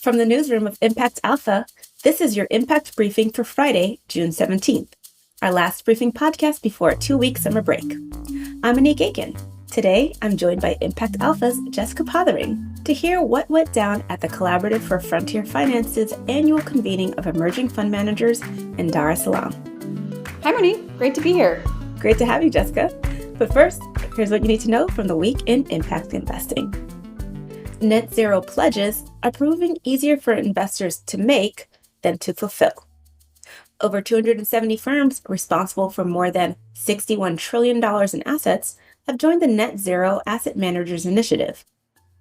From the newsroom of ImpactAlpha, this is your Impact Briefing for Friday, June 17th, our last briefing podcast before a 2-week summer break. I'm Monique Aiken. Today, I'm joined by ImpactAlpha's Jessica Pothering to hear what went down at the Collaborative for Frontier Finance's annual convening of emerging fund managers in Dar es Salaam. Hi, Monique. Great to be here. Great to have you, Jessica. But first, here's what you need to know from the week in impact investing. Net zero pledges are proving easier for investors to make than to fulfill. Over 270 firms responsible for more than $61 trillion in assets have joined the Net Zero Asset Managers Initiative.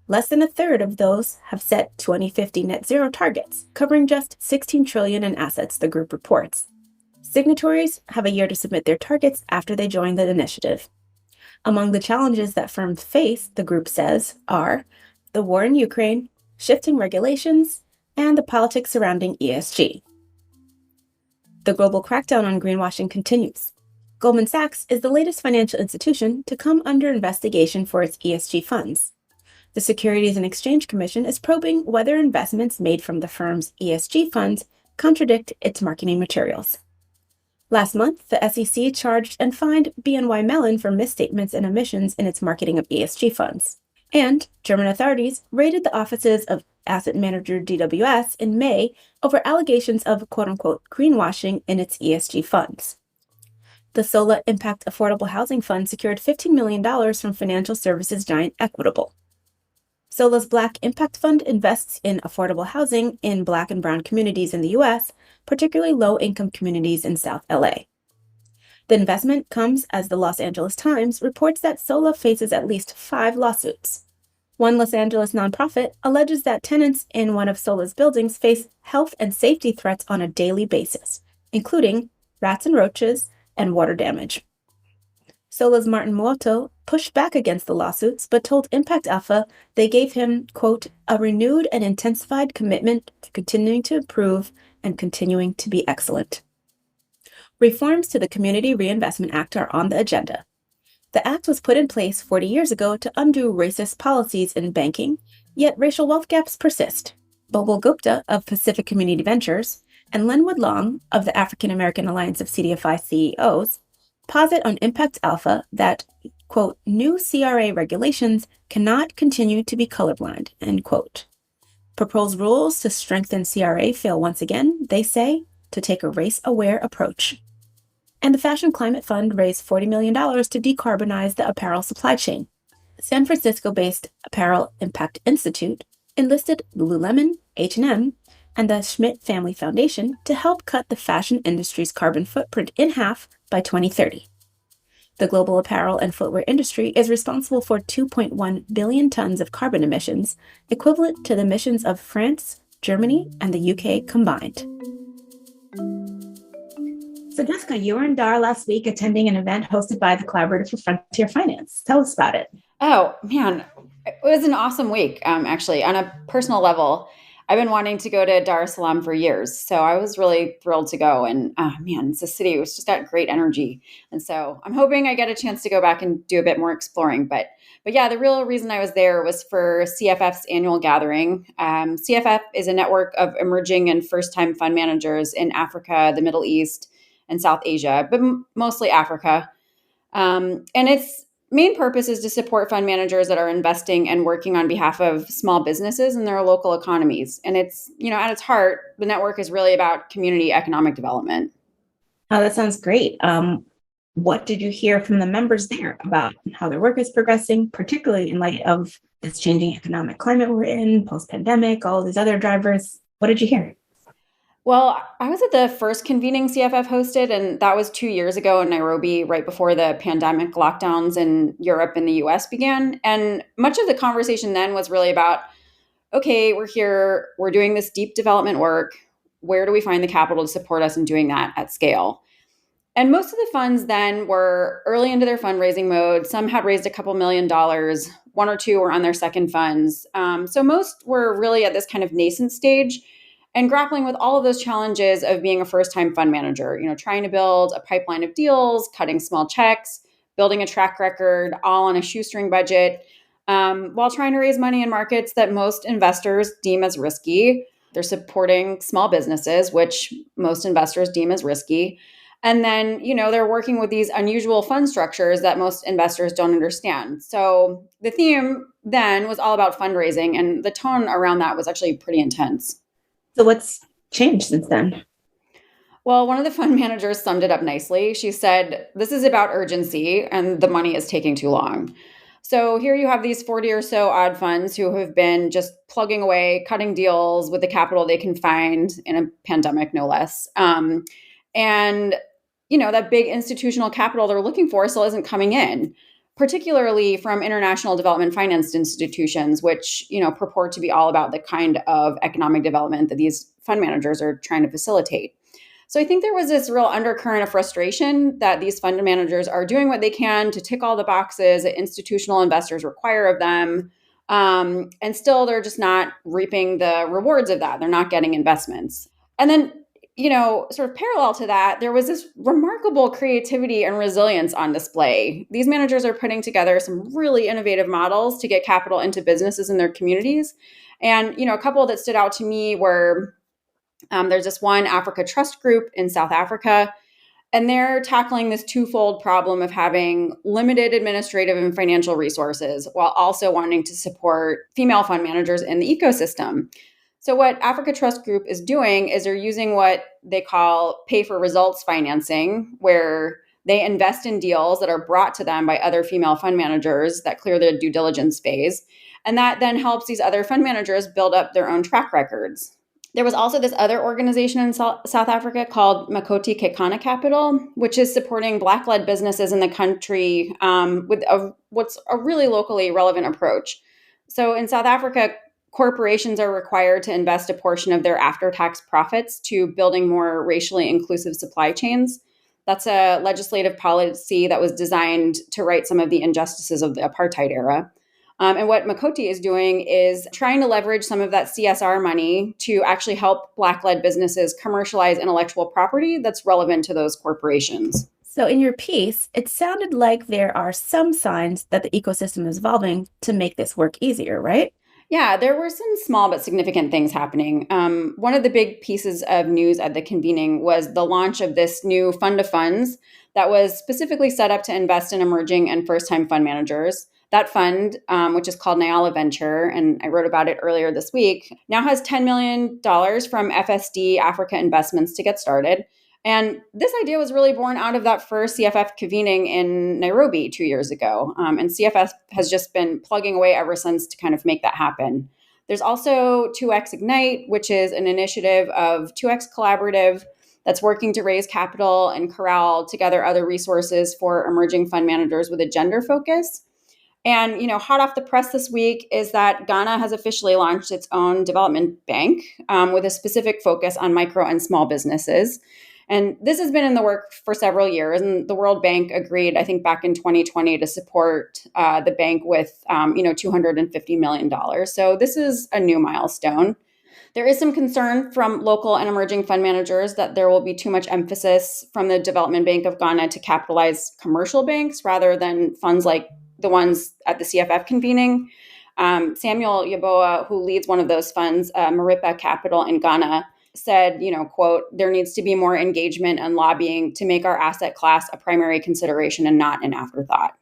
Less than a third of those have set 2050 net zero targets, covering just $16 trillion in assets, the group reports. Signatories have a year to submit their targets after they join the initiative. Among the challenges that firms face, the group says, are the war in Ukraine, shifting regulations, and the politics surrounding ESG. The global crackdown on greenwashing continues. Goldman Sachs is the latest financial institution to come under investigation for its ESG funds. The Securities and Exchange Commission is probing whether investments made from the firm's ESG funds contradict its marketing materials. Last month, the SEC charged and fined BNY Mellon for misstatements and omissions in its marketing of ESG funds. And German authorities raided the offices of asset manager DWS in May over allegations of quote-unquote greenwashing in its ESG funds. The Sola Impact Affordable Housing Fund secured $15 million from financial services giant Equitable. Sola's Black Impact Fund invests in affordable housing in Black and Brown communities in the U.S., particularly low-income communities in South LA. The investment comes as the Los Angeles Times reports that Sola faces at least 5 lawsuits. One Los Angeles nonprofit alleges that tenants in one of Sola's buildings face health and safety threats on a daily basis, including rats and roaches and water damage. Sola's Martin Muoto pushed back against the lawsuits, but told ImpactAlpha they gave him, quote, a renewed and intensified commitment to continuing to improve and continuing to be excellent. Reforms to the Community Reinvestment Act are on the agenda. The act was put in place 40 years ago to undo racist policies in banking, yet racial wealth gaps persist. Bobal Gupta of Pacific Community Ventures and Linwood Long of the African American Alliance of CDFI CEOs posit on ImpactAlpha that, quote, new CRA regulations cannot continue to be colorblind, end quote. Proposed rules to strengthen CRA fail once again, they say, to take a race-aware approach. And the Fashion Climate Fund raised $40 million to decarbonize the apparel supply chain. San Francisco-based Apparel Impact Institute enlisted Lululemon, H&M, and the Schmidt Family Foundation to help cut the fashion industry's carbon footprint in half by 2030. The global apparel and footwear industry is responsible for 2.1 billion tons of carbon emissions, equivalent to the emissions of France, Germany, and the UK combined. So Jessica, you were in Dar last week attending an event hosted by the Collaborative for Frontier Finance. Tell us about it. Oh, man. It was an awesome week, actually. On a personal level, I've been wanting to go to Dar es Salaam for years. So I was really thrilled to go. And it's a city. It's just got great energy. And so I'm hoping I get a chance to go back and do a bit more exploring. But yeah, the real reason I was there was for CFF's annual gathering. CFF is a network of emerging and first-time fund managers in Africa, the Middle East, and South Asia, but mostly Africa. And its main purpose is to support fund managers that are investing and working on behalf of small businesses in their local economies. And it's, at its heart, the network is really about community economic development. Oh, that sounds great. What did you hear from the members there about how their work is progressing, particularly in light of this changing economic climate we're in, post-pandemic, all these other drivers? What did you hear? Well, I was at the first convening CFF hosted, and that was 2 years ago in Nairobi, right before the pandemic lockdowns in Europe and the US began. And much of the conversation then was really about, okay, we're here, we're doing this deep development work. Where do we find the capital to support us in doing that at scale? And most of the funds then were early into their fundraising mode. Some had raised a couple $1 million. One or two were on their second funds. So most were really at this kind of nascent stage and grappling with all of those challenges of being a first-time fund manager, trying to build a pipeline of deals, cutting small checks, building a track record, all on a shoestring budget, while trying to raise money in markets that most investors deem as risky. They're supporting small businesses, which most investors deem as risky. And then, they're working with these unusual fund structures that most investors don't understand. So the theme then was all about fundraising, and the tone around that was actually pretty intense. So what's changed since then? Well, one of the fund managers summed it up nicely. She said, "This is about urgency, and the money is taking too long." So here you have these 40 or so odd funds who have been just plugging away, cutting deals with the capital they can find in a pandemic, no less. And, that big institutional capital they're looking for still isn't coming in, particularly from international development finance institutions, which, purport to be all about the kind of economic development that these fund managers are trying to facilitate. So I think there was this real undercurrent of frustration that these fund managers are doing what they can to tick all the boxes that institutional investors require of them. And still, they're just not reaping the rewards of that. They're not getting investments. And then, sort of parallel to that, there was this remarkable creativity and resilience on display. These managers are putting together some really innovative models to get capital into businesses in their communities. And, a couple that stood out to me were there's this one Africa Trust Group in South Africa, and they're tackling this twofold problem of having limited administrative and financial resources while also wanting to support female fund managers in the ecosystem. So, what Africa Trust Group is doing is they're using what they call pay for results financing, where they invest in deals that are brought to them by other female fund managers that clear the due diligence phase. And that then helps these other fund managers build up their own track records. There was also this other organization in South Africa called Makoti Kekana Capital, which is supporting Black-led businesses in the country with what's a really locally relevant approach. So in South Africa, corporations are required to invest a portion of their after-tax profits to building more racially inclusive supply chains. That's a legislative policy that was designed to right some of the injustices of the apartheid era. And what Makoti is doing is trying to leverage some of that CSR money to actually help Black-led businesses commercialize intellectual property that's relevant to those corporations. So in your piece, it sounded like there are some signs that the ecosystem is evolving to make this work easier, right? Yeah, there were some small but significant things happening. One of the big pieces of news at the convening was the launch of this new fund of funds that was specifically set up to invest in emerging and first-time fund managers. That fund, which is called Nyala Venture, and I wrote about it earlier this week, now has $10 million from FSD Africa Investments to get started. And this idea was really born out of that first CFF convening in Nairobi 2 years ago. And CFF has just been plugging away ever since to kind of make that happen. There's also 2X Ignite, which is an initiative of 2X Collaborative that's working to raise capital and corral together other resources for emerging fund managers with a gender focus. And, hot off the press this week is that Ghana has officially launched its own development bank with a specific focus on micro and small businesses. And this has been in the work for several years. And the World Bank agreed, I think, back in 2020 to support the bank with, $250 million. So this is a new milestone. There is some concern from local and emerging fund managers that there will be too much emphasis from the Development Bank of Ghana to capitalize commercial banks rather than funds like the ones at the CFF convening. Samuel Yaboa, who leads one of those funds, Maripa Capital in Ghana, said, quote, "There needs to be more engagement and lobbying to make our asset class a primary consideration and not an afterthought."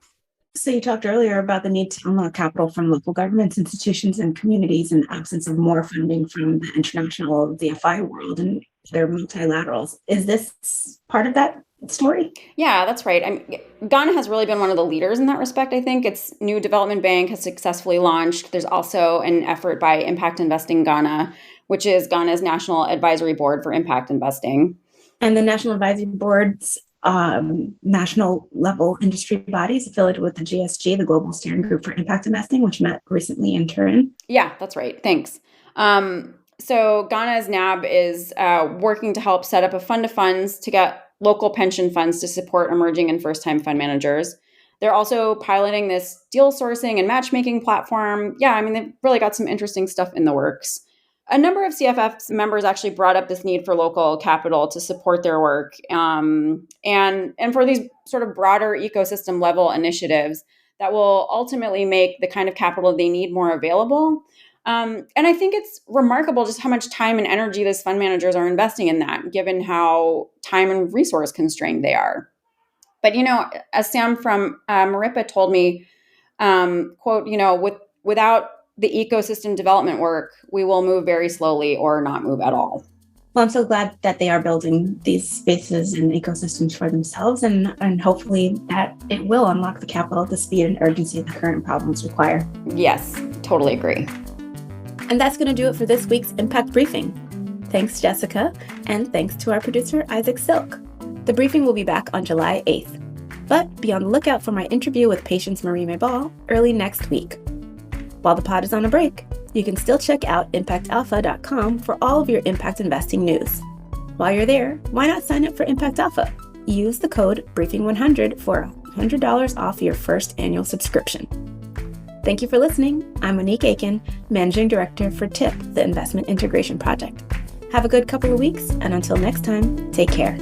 So you talked earlier about the need to unlock capital from local governments, institutions, and communities in the absence of more funding from the international DFI world and their multilaterals. Is this part of that story? Yeah, that's right. Ghana has really been one of the leaders in that respect, I think. Its new development bank has successfully launched. There's also an effort by Impact Investing Ghana, which is Ghana's National Advisory Board for Impact Investing. And the National Advisory Board's national level industry bodies affiliated with the GSG, the Global Steering Group for Impact Investing, which met recently in Turin. Yeah, that's right. Thanks. So Ghana's NAB is working to help set up a fund of funds to get local pension funds to support emerging and first-time fund managers. They're also piloting this deal sourcing and matchmaking platform. Yeah, they've really got some interesting stuff in the works. A number of CFF's members actually brought up this need for local capital to support their work and for these sort of broader ecosystem level initiatives that will ultimately make the kind of capital they need more available. And I think it's remarkable just how much time and energy these fund managers are investing in that, given how time and resource constrained they are. But, as Sam from Maripa told me, quote, without the ecosystem development work, we will move very slowly or not move at all. Well, I'm so glad that they are building these spaces and ecosystems for themselves, and hopefully that it will unlock the capital at the speed and urgency the current problems require. Yes, totally agree. And that's going to do it for this week's Impact Briefing. Thanks, Jessica, and thanks to our producer, Isaac Silk. The briefing will be back on July 8th. But be on the lookout for my interview with Patience Marie Mayball early next week. While the pod is on a break, you can still check out ImpactAlpha.com for all of your impact investing news. While you're there, why not sign up for Impact Alpha? Use the code BRIEFING100 for $100 off your first annual subscription. Thank you for listening. I'm Monique Aiken, Managing Director for TIP, the Investment Integration Project. Have a good couple of weeks, and until next time, take care.